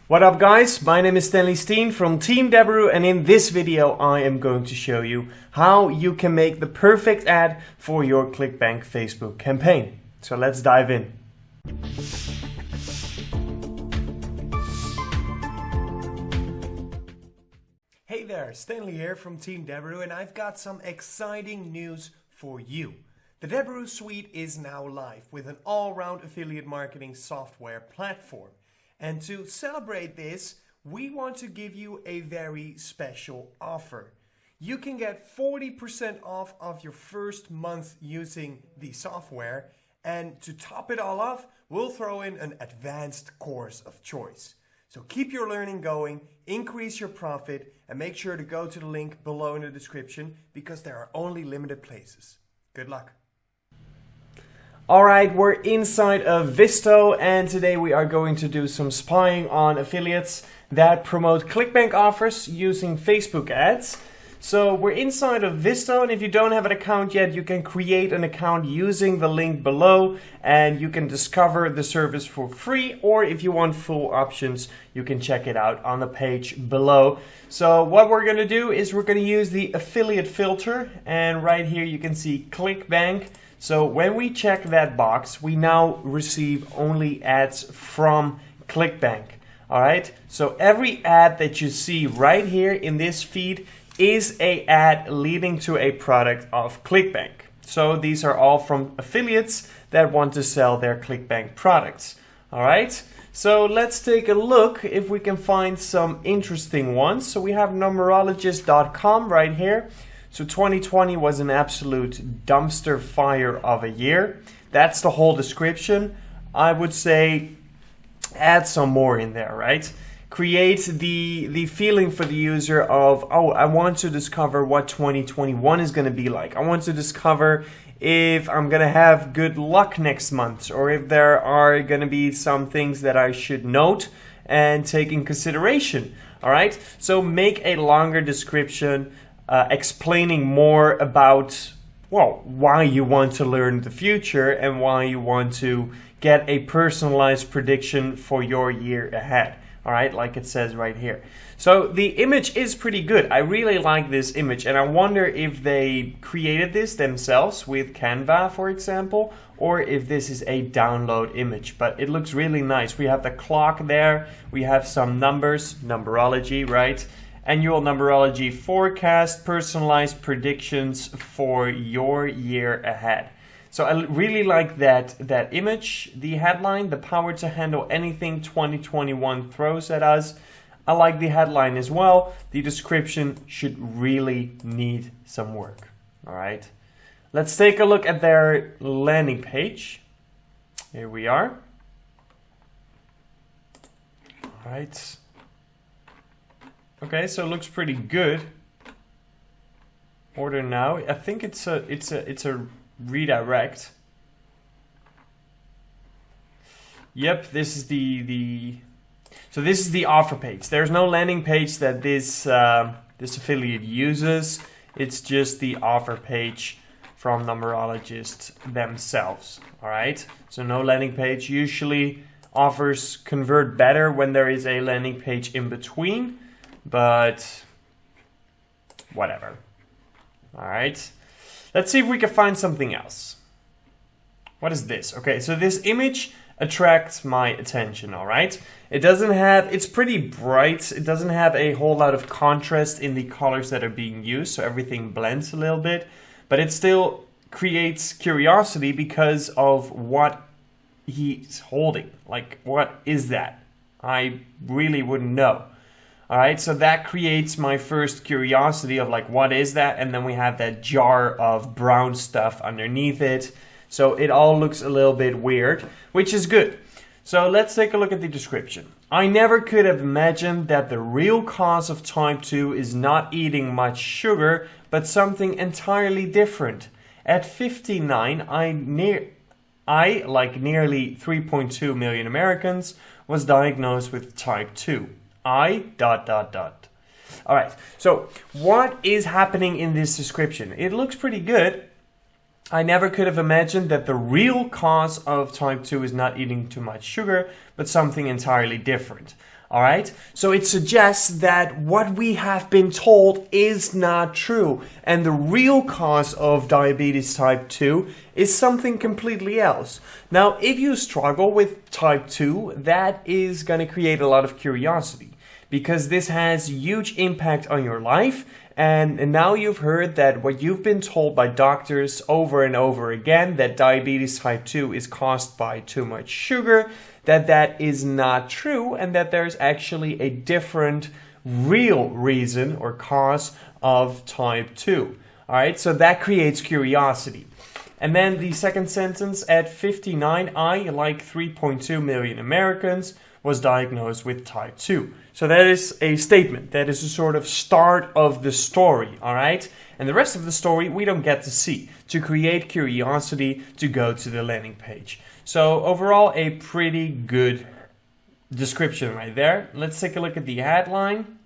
What up guys, my name is Stanley Steen from Team Deberoo, and in this video I am going to show you how you can make the perfect ad for your ClickBank Facebook campaign. So let's dive in. Hey there, Stanley here from Team Deberoo, and I've got some exciting news for you. The Deberoo suite is now live with an all-round affiliate marketing software platform. And to celebrate this, we want to give you a very special offer. You can get 40% off of your first month using the software, and to top it all off, we'll throw in an advanced course of choice. So keep your learning going, increase your profit, and make sure to go to the link below in the description because there are only limited places. Good luck. Alright, we're inside of Visto, and today we are going to do some spying on affiliates that promote ClickBank offers using Facebook ads. So we're inside of Visto, and if you don't have an account yet, you can create an account using the link below, and you can discover the service for free, or if you want full options, you can check it out on the page below. So what we're going to do is we're going to use the affiliate filter, and right here you can see ClickBank. So when we check that box, we now receive only ads from ClickBank. All right. So every ad that you see right here in this feed is an ad leading to a product of ClickBank. So these are all from affiliates that want to sell their ClickBank products. All right. So let's take a look if we can find some interesting ones. So we have numerologist.com right here. So 2020 was an absolute dumpster fire of a year. That's the whole description. I would say add some more in there, right? Create the feeling for the user of, oh, I want to discover what 2021 is going to be like. I want to discover if I'm going to have good luck next month, or if there are going to be some things that I should note and take in consideration. All right, so make a longer description explaining more about, well, why you want to learn the future and why you want to get a personalized prediction for your year ahead. All right, like it says right here. So the image is pretty good. I really like this image, and I wonder if they created this themselves with Canva, for example, or if this is a download image, but it looks really nice. We have the clock there. We have some numbers, numerology, right? Annual numerology forecast, personalized predictions for your year ahead. So I really like that image, the headline, the power to handle anything 2021 throws at us. I like the headline as well. The description should really need some work. All right. Let's take a look at their landing page. Here we are. All right. Okay, so it looks pretty good. Order now. I think it's a redirect. Yep, this is so this is the offer page. There's no landing page that this affiliate uses. It's just the offer page from numerologists themselves. All right, so no landing page. Usually offers convert better when there is a landing page in between. But whatever. All right. Let's see if we can find something else. What is this? Okay, so this image attracts my attention, all right? It's pretty bright. It doesn't have a whole lot of contrast in the colors that are being used, so everything blends a little bit, but it still creates curiosity because of what he's holding. Like, what is that? I really wouldn't know. All right, so that creates my first curiosity of like, what is that? And then we have that jar of brown stuff underneath it. So it all looks a little bit weird, which is good. So let's take a look at the description. I never could have imagined that the real cause of type 2 is not eating much sugar, but something entirely different. At 59, I, like nearly 3.2 million Americans, was diagnosed with type 2. All right, so what is happening in this description? It looks pretty good. I never could have imagined that the real cause of type 2 is not eating too much sugar, but something entirely different. All right, so it suggests that what we have been told is not true, and the real cause of diabetes type 2 is something completely else. Now, if you struggle with type 2, that is going to create a lot of curiosity, because this has huge impact on your life. And now you've heard that what you've been told by doctors over and over again, that diabetes type 2 is caused by too much sugar, that is not true, and that there's actually a different real reason or cause of type 2. All right, so that creates curiosity. And then the second sentence, at 59, I, like 3.2 million Americans, was diagnosed with type 2. So that is a statement. That is a sort of start of the story, all right? And the rest of the story we don't get to see, to create curiosity to go to the landing page. So overall, a pretty good description right there. Let's take a look at the headline.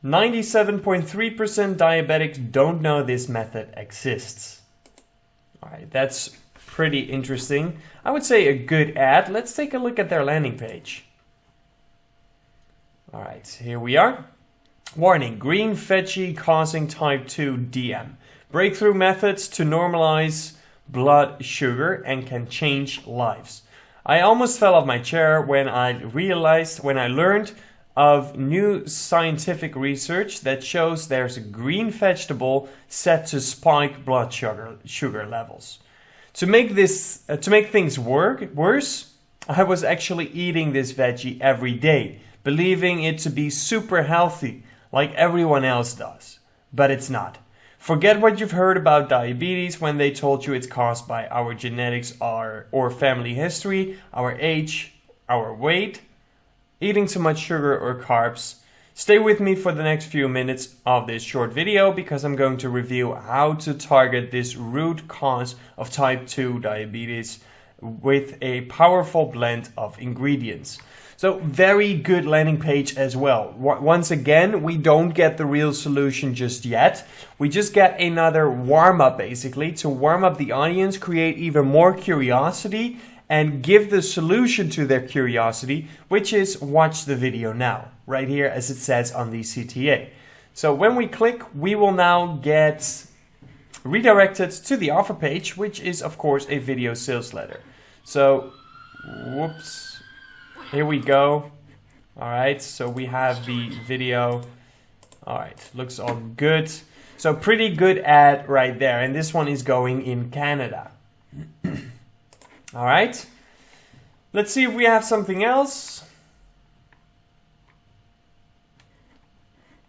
97.3% diabetics don't know this method exists. All right, that's pretty interesting. I would say a good ad. Let's take a look at their landing page. All right, here we are. Warning, green veggie causing type 2 DM. Breakthrough methods to normalize blood sugar and can change lives. I almost fell off my chair when I learned of new scientific research that shows there's a green vegetable set to spike blood sugar levels. To make things worse, I was actually eating this veggie every day, believing it to be super healthy, like everyone else does. But it's not. Forget what you've heard about diabetes when they told you it's caused by our genetics or family history, our age, our weight, eating too much sugar or carbs. Stay with me for the next few minutes of this short video, because I'm going to review how to target this root cause of type 2 diabetes with a powerful blend of ingredients. So very good landing page as well. Once again, we don't get the real solution just yet. We just get another warm-up, basically, to warm up the audience, create even more curiosity, and give the solution to their curiosity, which is watch the video now, right here as it says on the CTA. So when we click, we will now get redirected to the offer page, which is of course a video sales letter. So, whoops. Here we go. All right, so we have the video. All right, looks all good. So pretty good ad right there. And this one is going in Canada. All right, let's see if we have something else.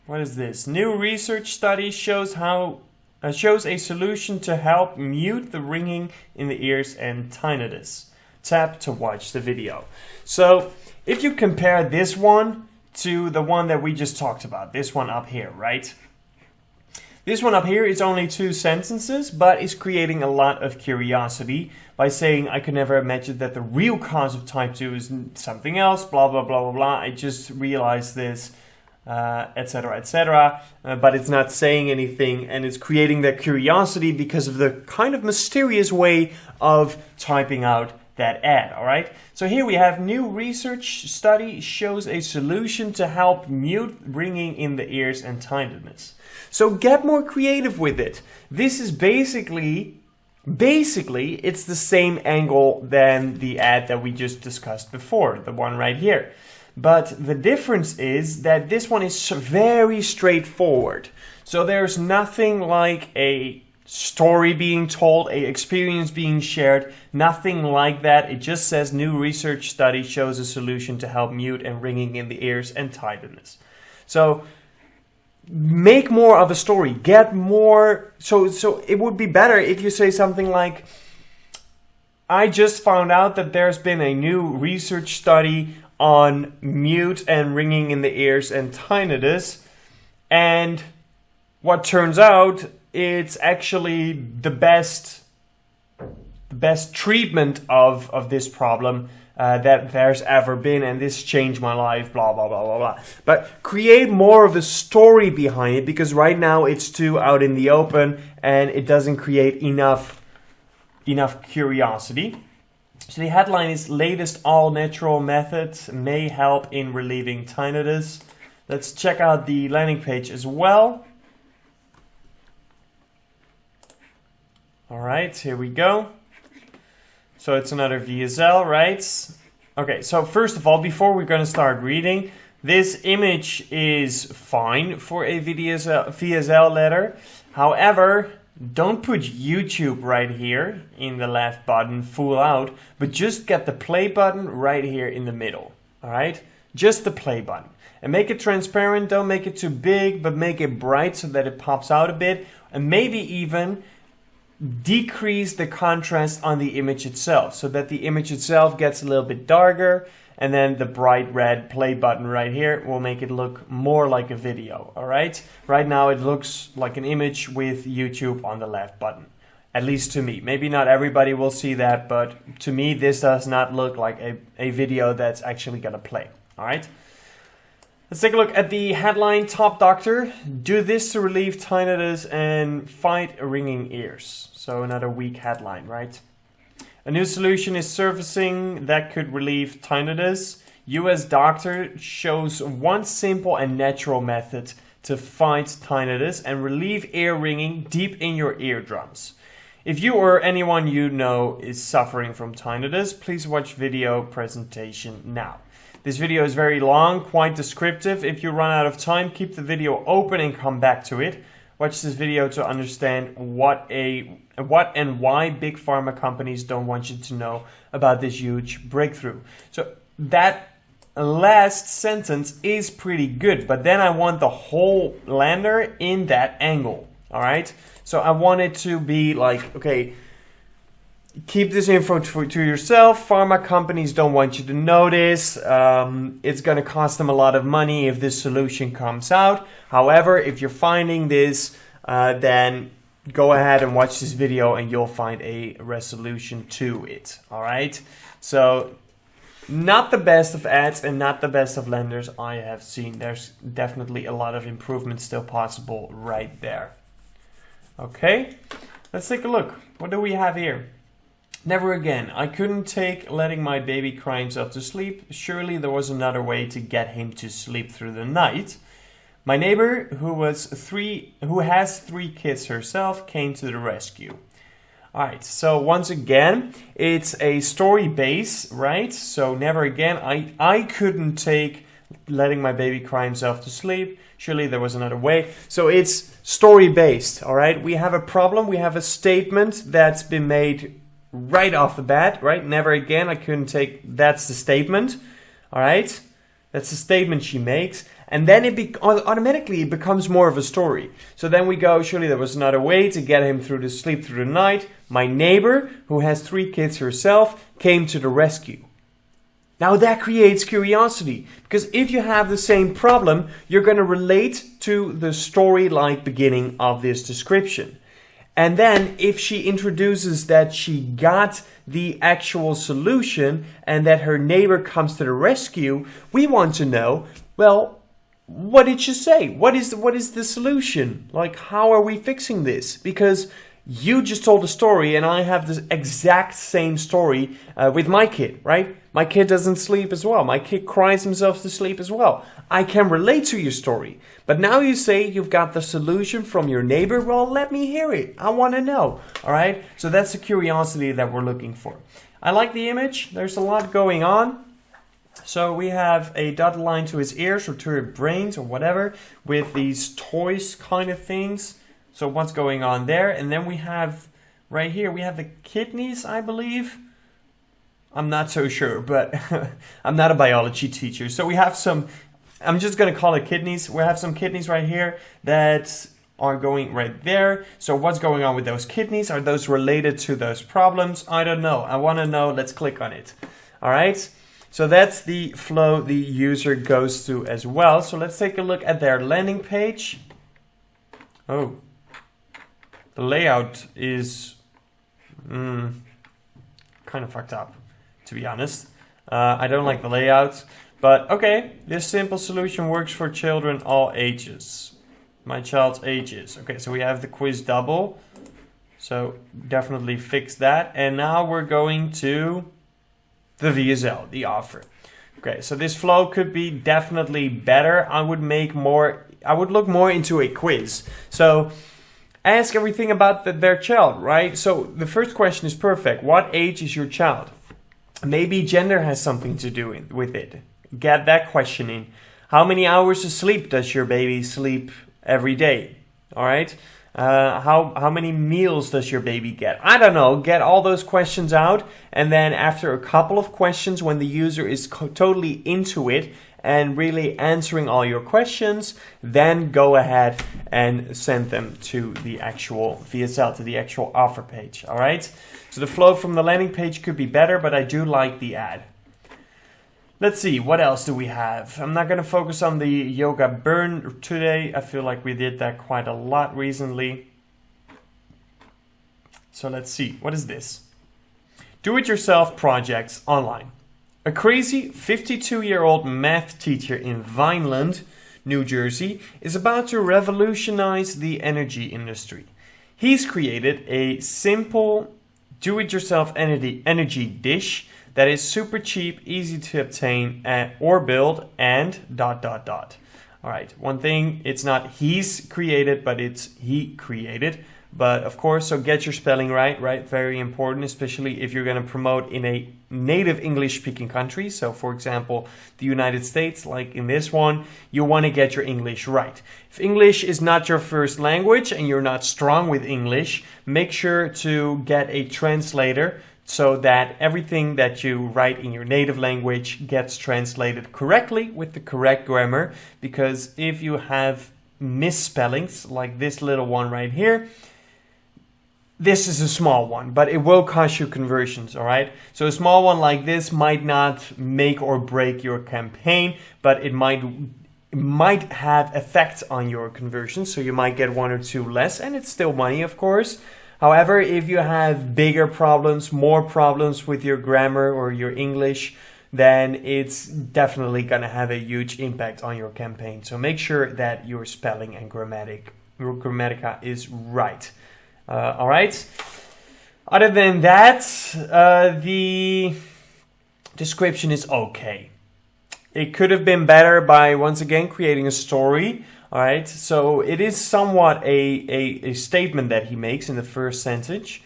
What is this? New research study shows a solution to help mute the ringing in the ears and tinnitus. Tap to watch the video. So if you compare this one to the one that we just talked about, this one up here, right? This one up here is only 2 sentences, but is creating a lot of curiosity by saying, I could never imagine that the real cause of type 2 is something else, blah, blah, blah, blah, blah. I just realized this, etc., etc. But it's not saying anything, and it's creating that curiosity because of the kind of mysterious way of typing out that ad, all right? So here we have new research study shows a solution to help mute ringing in the ears and tinnitus. So get more creative with it. This is basically it's the same angle than the ad that we just discussed before, the one right here. But the difference is that this one is very straightforward. So there's nothing like a story being told, a experience being shared, nothing like that. It just says new research study shows a solution to help mute and ringing in the ears and tinnitus. So make more of a story, get more. So it would be better if you say something like, I just found out that there's been a new research study on mute and ringing in the ears and tinnitus, and what turns out it's actually the best treatment of this problem that there's ever been, and this changed my life, blah, blah, blah, blah, blah. But create more of a story behind it, because right now it's too out in the open and it doesn't create enough curiosity. So the headline is latest all natural methods may help in relieving tinnitus. Let's check out the landing page as well. All right, here we go. So it's another VSL, right? Okay, so first of all, before we're going to start reading, this image is fine for a VSL letter. However, don't put YouTube right here in the left button full out, but just get the play button right here in the middle. All right, just the play button. And make it transparent, don't make it too big, but make it bright so that it pops out a bit. And maybe even decrease the contrast on the image itself so that the image itself gets a little bit darker, and then the bright red play button right here will make it look more like a video. All right, right now it looks like an image with YouTube on the left button, at least to me. Maybe not everybody will see that, but to me this does not look like a video that's actually gonna play. All right, let's take a look at the headline. Top doctor, do this to relieve tinnitus and fight ringing ears. So another weak headline, right? A new solution is surfacing that could relieve tinnitus. US doctor shows one simple and natural method to fight tinnitus and relieve ear ringing deep in your eardrums. If you or anyone you know is suffering from tinnitus, please watch video presentation now. This video is very long, quite descriptive. If you run out of time, keep the video open and come back to it. Watch this video to understand what and why big pharma companies don't want you to know about this huge breakthrough. So that last sentence is pretty good, but then I want the whole lander in that angle. All right, so I want it to be like, okay, keep this info to yourself. Pharma companies don't want you to know this. It's going to cost them a lot of money if this solution comes out. However, if you're finding this, then go ahead and watch this video and you'll find a resolution to it. All right. So not the best of ads and not the best of lenders I have seen. There's definitely a lot of improvement still possible right there. Okay, let's take a look. What do we have here? Never again. I couldn't take letting my baby cry himself to sleep. Surely there was another way to get him to sleep through the night. My neighbor, who has 3 kids herself, came to the rescue. All right, so once again, it's a story base, right? So never again. I couldn't take letting my baby cry himself to sleep. Surely there was another way. So it's story based, all right? We have a problem. We have a statement that's been made right off the bat, right? Never again. I couldn't take, that's the statement, all right? That's the statement she makes. And then automatically it becomes more of a story. So then we go, surely there was another way to get him through the sleep through the night. My neighbor, who has 3 kids herself, came to the rescue. Now that creates curiosity, because if you have the same problem, you're going to relate to the story-like beginning of this description. And then if she introduces that she got the actual solution and that her neighbor comes to the rescue, we want to know, well, what did she say? What is the solution? Like, how are we fixing this? Because you just told a story and I have the exact same story with my kid, right? My kid doesn't sleep as well. My kid cries himself to sleep as well. I can relate to your story. But now you say you've got the solution from your neighbor. Well, let me hear it. I want to know. All right? So that's the curiosity that we're looking for. I like the image. There's a lot going on. So we have a dotted line to his ears or to her brains or whatever with these toys kind of things. So what's going on there? And then we have right here, we have the kidneys, I believe. I'm not so sure, but I'm not a biology teacher. So we have some, I'm just going to call it kidneys. We have some kidneys right here that are going right there. So what's going on with those kidneys? Are those related to those problems? I don't know. I want to know. Let's click on it. All right. So that's the flow the user goes through as well. So let's take a look at their landing page. Oh, the layout is kind of fucked up, to be honest. I don't like the layout, but okay. This simple solution works for children all ages. My child's ages. Okay, so we have the quiz double. So definitely fix that. And now we're going to the VSL, the offer. Okay, so this flow could be definitely better. I would look more into a quiz. So ask everything about their child, right? So the first question is perfect. What age is your child? Maybe gender has something to do with it. Get that question in. How many hours of sleep does your baby sleep every day? All right. How many meals does your baby get? I don't know. Get all those questions out, and then after a couple of questions, when the user is totally into it and really answering all your questions, then go ahead and send them to the actual VSL, to the actual offer page. All right. So the flow from the landing page could be better, but I do like the ad. Let's see, what else do we have? I'm not going to focus on the yoga burn today. I feel like we did that quite a lot recently. So let's see, what is this? Do-it-yourself projects online. A crazy 52-year-old math teacher in Vineland, New Jersey, is about to revolutionize the energy industry. He's created a simple do-it-yourself energy dish that is super cheap, easy to obtain or build, and ... All right, one thing, it's not he's created, but it's he created. But of course, so get your spelling right? Very important, especially if you're going to promote in a native English-speaking country. So for example, the United States, like in this one, you want to get your English right. If English is not your first language and you're not strong with English, make sure to get a translator so that everything that you write in your native language gets translated correctly with the correct grammar. Because if you have misspellings, like this little one right here, this is a small one, but it will cost you conversions, all right? So a small one like this might not make or break your campaign, but it might have effect on your conversions. So you might get 1 or 2 less, and it's still money, of course. However, if you have bigger problems, more problems with your grammar or your English, then it's definitely going to have a huge impact on your campaign. So make sure that your spelling and grammatica is right. All right. Other than that, the description is okay. It could have been better by, once again, creating a story. All right, so it is somewhat a statement that he makes in the first sentence.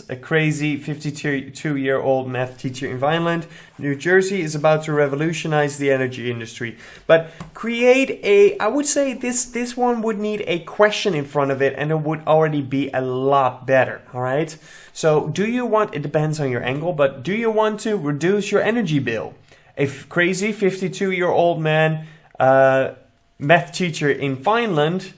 A crazy 52-year-old math teacher in Vineland, New Jersey, is about to revolutionize the energy industry. But I would say this one would need a question in front of it, and it would already be a lot better. All right, so it depends on your angle, but do you want to reduce your energy bill? A crazy 52-year-old man, math teacher in Vineland,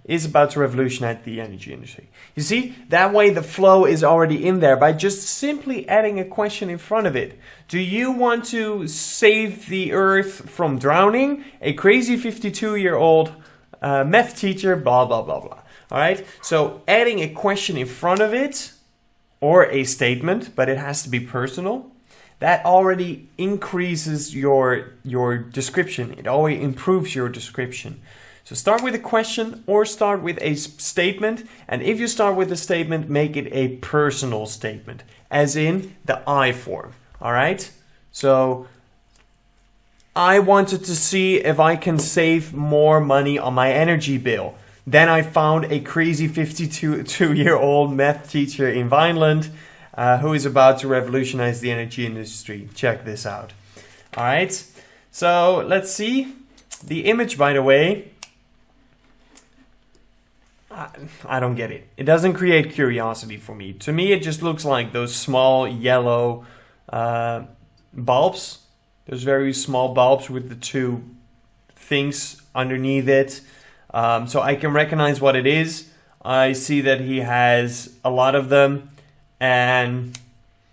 is about to revolutionize the energy industry. You see, that way the flow is already in there by just simply adding a question in front of it. Do you want to save the earth from drowning? A crazy 52-year-old math teacher, blah, blah, blah, blah. All right, so adding a question in front of it, or a statement, but it has to be personal, that already increases your description. It always improves your description. So start with a question or start with a statement. And if you start with a statement, make it a personal statement, as in the I form. All right? So I wanted to see if I can save more money on my energy bill. Then I found a crazy 52-year-old math teacher in Vineland who is about to revolutionize the energy industry. Check this out. All right, so let's see. The image, by the way, I don't get it. It doesn't create curiosity for me. To me, it just looks like those small yellow bulbs. Those very small bulbs with the 2 things underneath it. So I can recognize what it is. I see that he has a lot of them. And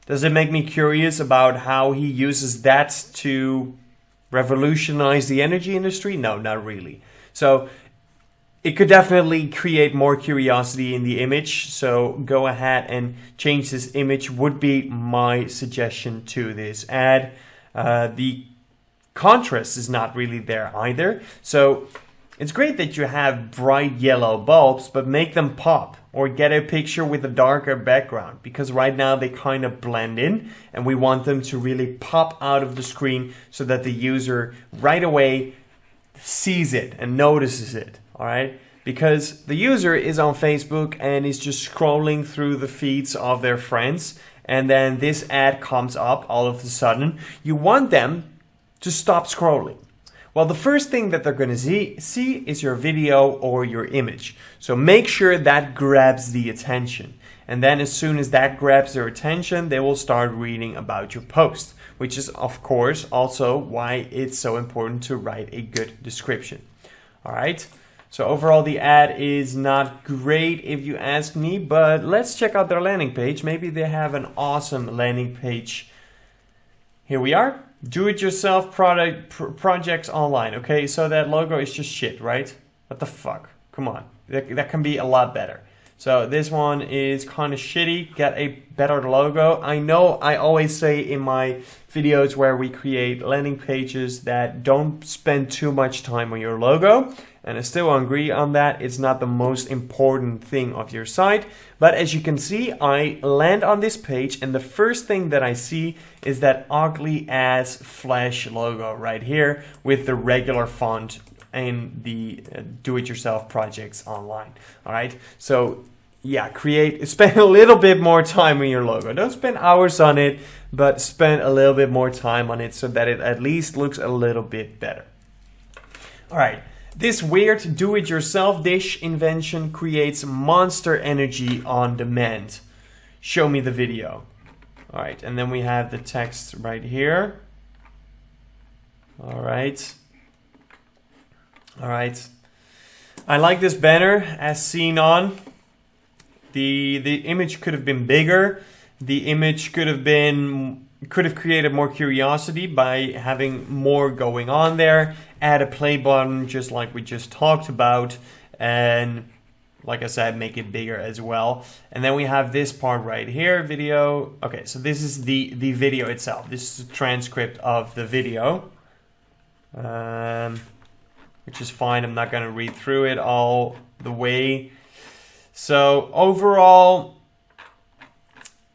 does it make me curious about how he uses that to revolutionize the energy industry? No, not really. So it could definitely create more curiosity in the image. So go ahead and change this image would be my suggestion to this ad. The contrast is not really there either. So It's great that you have bright yellow bulbs, but make them pop or get a picture with a darker background, because right now they kind of blend in and we want them to really pop out of the screen so that the user right away sees it and notices it, all right? Because the user is on Facebook and is just scrolling through the feeds of their friends, and then this ad comes up all of a sudden. You want them to stop scrolling. Well, the first thing that they're going to see is your video or your image. So make sure that grabs the attention. And then as soon as that grabs their attention, they will start reading about your post, which is of course also why it's so important to write a good description. All right. So overall the ad is not great if you ask me, but let's check out their landing page. Maybe they have an awesome landing page. Here we are. Do-it-yourself projects online. Okay, so that logo is just shit, right? What the fuck? Come on. That can be a lot better. So this one is kind of shitty. Get a better logo. I know I always say in my videos where we create landing pages that don't spend too much time on your logo. And I still agree on that. It's not the most important thing of your site. But as you can see, I land on this page and the first thing that I see is that ugly ass Flash logo right here with the regular font in the do-it-yourself projects online. All right. So yeah, spend a little bit more time on your logo. Don't spend hours on it, but spend a little bit more time on it so that it at least looks a little bit better. All right. This weird do-it-yourself dish invention creates monster energy on demand. Show me the video. All right, and then we have the text right here. All right. All right. I like this banner as seen on. The image could have been bigger. The image could have created more curiosity by having more going on there. Add a play button just like we just talked about, and like I said, make it bigger as well. And then we have this part right here, video. Okay, so this is the video itself. This is a transcript of the video, which is fine. I'm not going to read through it all the way. So overall,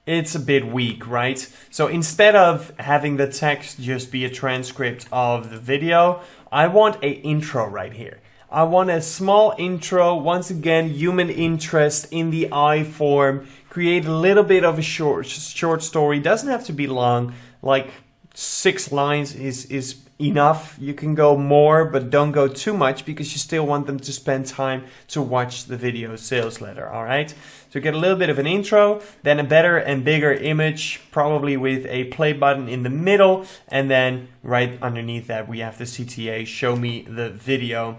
it's a bit weak, right? So instead of having the text just be a transcript of the video, I want an intro right here. I want a small intro, once again, human interest in the I form. Create a little bit of a short story. Doesn't have to be long, like 6 lines is enough. You can go more, but don't go too much because you still want them to spend time to watch the video sales letter, all right? So get a little bit of an intro, then a better and bigger image, probably with a play button in the middle, and then right underneath that we have the CTA, show me the video,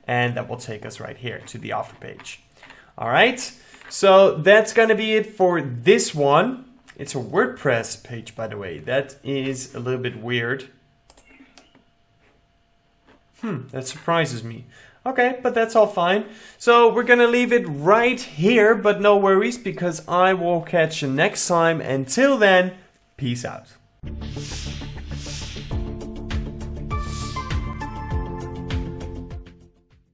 and that will take us right here to the offer page. All right, so that's gonna be it for this one. It's a WordPress page, by the way. That is a little bit weird. That surprises me. Okay, but that's all fine. So we're gonna leave it right here, but no worries because I will catch you next time. Until then, peace out.